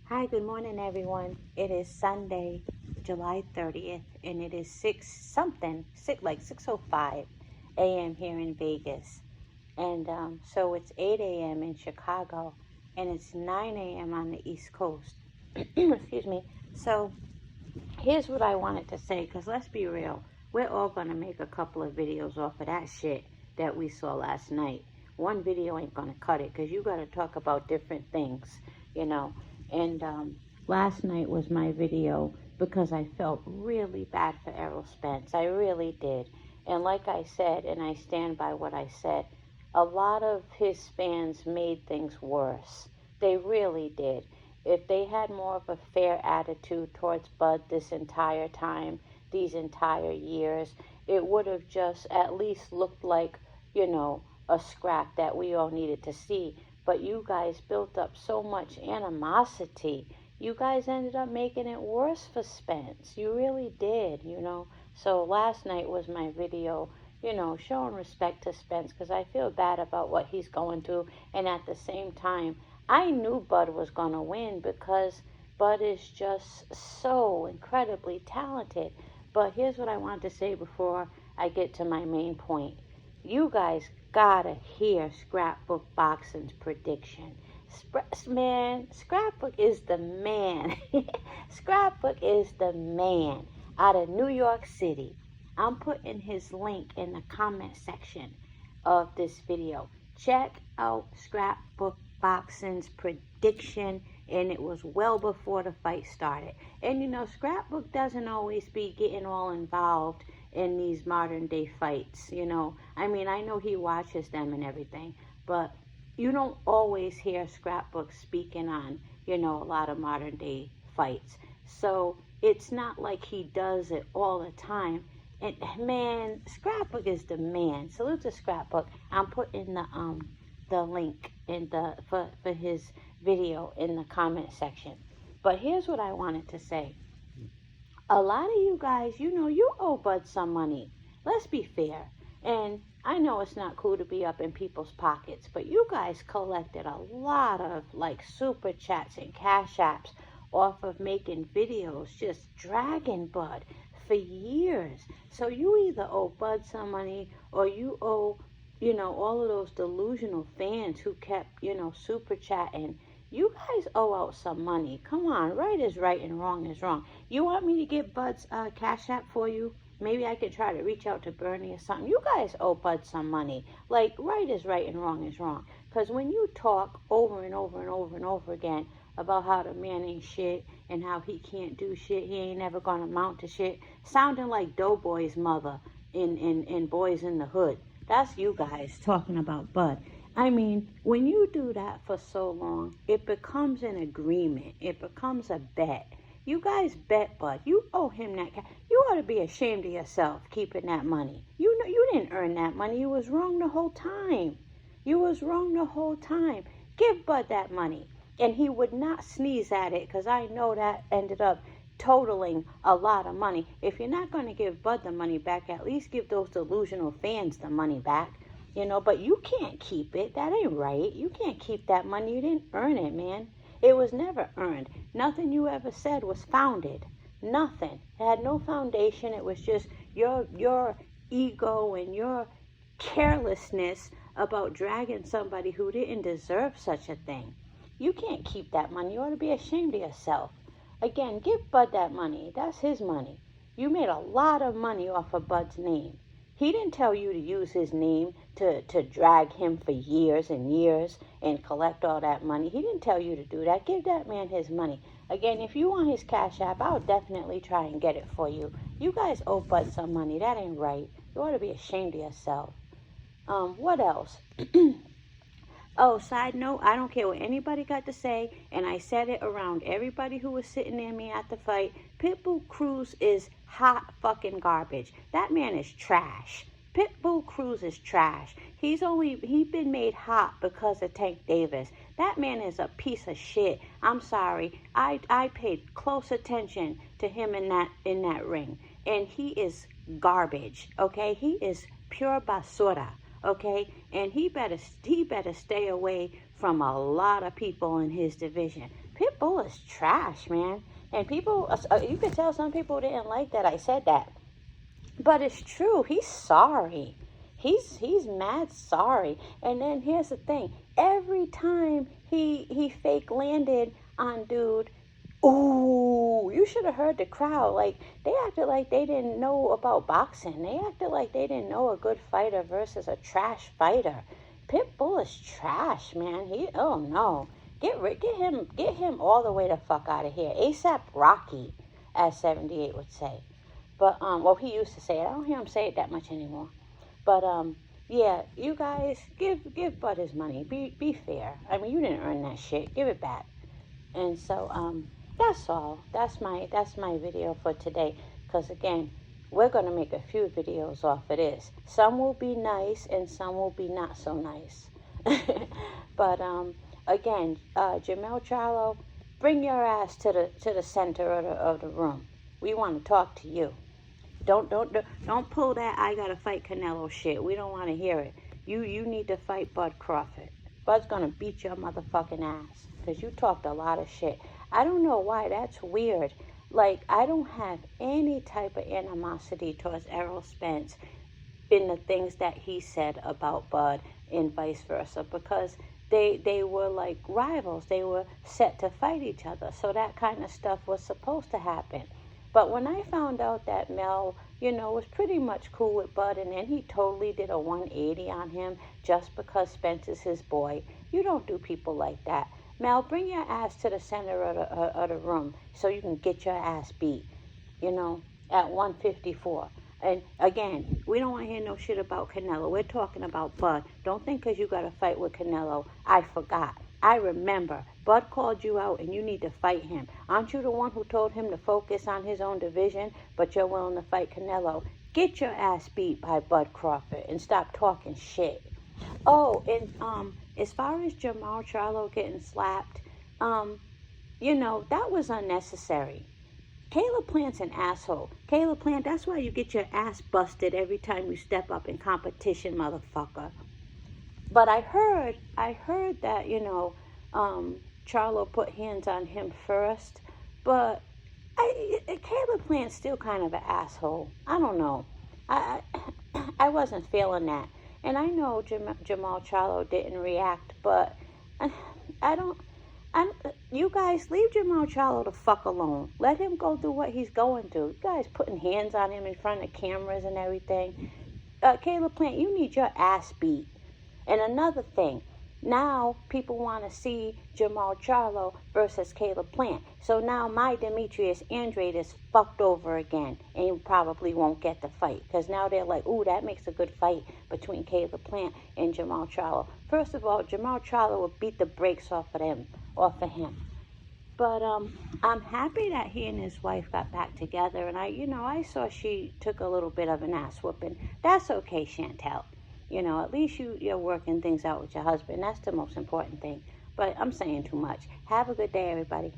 Hi, good morning, everyone. It is Sunday, July 30th, and it is 6:05 a.m. here in Vegas. And so it's 8 a.m. in Chicago, and it's 9 a.m. on the East Coast. Excuse me. So here's what I wanted to say, because let's be real. We're all going to make a couple of videos off of that shit that we saw last night. One video ain't going to cut it, because you got to talk about different things, you know. And last night was my video because I felt really bad for Errol Spence. I really did. And like I said, and I stand by what I said, a lot of his fans made things worse. They really did. If they had more of a fair attitude towards Bud this entire time, these entire years, it would have just at least looked like, a scrap that we all needed to see. But you guys built up so much animosity. You guys ended up making it worse for Spence. You really did. So last night was my video, showing respect to Spence, because I feel bad about what he's going through. And at the same time, I knew Bud was going to win because Bud is just so incredibly talented. But here's what I want to say before I get to my main point. You guys gotta hear Scrapbook Boxing's prediction. Scrapbook is the man. Scrapbook is the man out of New York City. I'm putting his link in the comment section of this video. Check out Scrapbook Boxing's prediction, and it was well before the fight started. And Scrapbook doesn't always be getting all involved in these modern day fights. I know he watches them and everything, but you don't always hear Scrapbook speaking on, a lot of modern day fights. So it's not like he does it all the time. And man, Scrapbook is the man. Salute to Scrapbook. I'm putting the link for his video in the comment section. But here's what I wanted to say. A lot of you guys, you owe Bud some money. Let's be fair. And I know it's not cool to be up in people's pockets, but you guys collected a lot of super chats and cash apps off of making videos just dragging Bud for years. So you either owe Bud some money, or you owe all of those delusional fans who kept super chatting. You guys owe out some money. Come on, right is right and wrong is wrong. You want me to get Bud's cash app for you? Maybe I could try to reach out to Bernie or something. You guys owe Bud some money. Right is right and wrong is wrong. Because when you talk over and over and over and over again about how the man ain't shit and how he can't do shit, he ain't never gonna amount to shit, sounding like Doughboy's mother in Boys in the Hood. That's you guys talking about Bud. When you do that for so long, it becomes an agreement. It becomes a bet. You guys bet Bud. You owe him that cash. You ought to be ashamed of yourself keeping that money. You didn't earn that money. You was wrong the whole time. You was wrong the whole time. Give Bud that money. And he would not sneeze at it, because I know that ended up totaling a lot of money. If you're not going to give Bud the money back, at least give those delusional fans the money back. But you can't keep it. That ain't right. You can't keep that money. You didn't earn it, man. It was never earned. Nothing you ever said was founded. Nothing. It had no foundation. It was just your ego and your carelessness about dragging somebody who didn't deserve such a thing. You can't keep that money. You ought to be ashamed of yourself. Again, give Bud that money. That's his money. You made a lot of money off of Bud's name. He didn't tell you to use his name to drag him for years and years and collect all that money. He didn't tell you to do that. Give that man his money. Again, if you want his cash app, I'll definitely try and get it for you. You guys owe Bud some money. That ain't right. You ought to be ashamed of yourself. What else? Oh, side note, I don't care what anybody got to say, and I said it around everybody who was sitting near me at the fight. Pitbull Cruz is hot fucking garbage. That man is trash. Pitbull Cruz is trash. He's been made hot because of Tank Davis. That man is a piece of shit. I'm sorry. I paid close attention to him in that ring, and he is garbage. Okay, he is pure basura. Okay, and he better stay away from a lot of people in his division. Pitbull is trash, man. And people, you could tell some people didn't like that I said that. But it's true. He's sorry. He's mad sorry. And then here's the thing. Every time he fake landed on dude, ooh, you should have heard the crowd. Like, they acted like they didn't know about boxing. They acted like they didn't know a good fighter versus a trash fighter. Pitbull is trash, man. Oh no. Get him all the way the fuck out of here. ASAP Rocky, as 78 would say. But well, he used to say it. I don't hear him say it that much anymore. But yeah, you guys give Bud his money. Be fair. I mean, you didn't earn that shit. Give it back. And so that's all. That's my video for today. Because again, we're gonna make a few videos off of this. Some will be nice and some will be not so nice. But again, Jermell Charlo, bring your ass to the center of the room. We want to talk to you. Don't pull that I gotta fight Canelo shit. We don't want to hear it. You need to fight Bud Crawford. Bud's gonna beat your motherfucking ass because you talked a lot of shit. I don't know why. That's weird. Like, I don't have any type of animosity towards Errol Spence in the things that he said about Bud and vice versa, because they were like rivals. They were set to fight each other. So that kind of stuff was supposed to happen. But when I found out that Mel, was pretty much cool with Bud, and then he totally did a 180 on him just because Spence is his boy, you don't do people like that. Mel, bring your ass to the center of the room so you can get your ass beat, at 154. And again, we don't want to hear no shit about Canelo. We're talking about Bud. Don't think because you got to fight with Canelo, I forgot. I remember. Bud called you out and you need to fight him. Aren't you the one who told him to focus on his own division, but you're willing to fight Canelo? Get your ass beat by Bud Crawford and stop talking shit. Oh, and as far as Jermell Charlo getting slapped, that was unnecessary. Caleb Plant's an asshole. Caleb Plant, that's why you get your ass busted every time you step up in competition, motherfucker. But I heard that, Charlo put hands on him first. But Caleb Plant's still kind of an asshole. I don't know. I wasn't feeling that. And I know Jermell Charlo didn't react, but you guys, leave Jermell Charlo the fuck alone. Let him go through what he's going through. You guys putting hands on him in front of cameras and everything. Caleb Plant, you need your ass beat. And another thing, now people want to see Jermell Charlo versus Caleb Plant. So now my Demetrius Andrade is fucked over again, and you probably won't get the fight. Because now they're like, ooh, that makes a good fight between Caleb Plant and Jermell Charlo. First of all, Jermell Charlo will beat the brakes off of him. But I'm happy that he and his wife got back together. And I saw she took a little bit of an ass whooping. That's okay, Chantel. At least you're working things out with your husband. That's the most important thing. But I'm saying too much. Have a good day, everybody.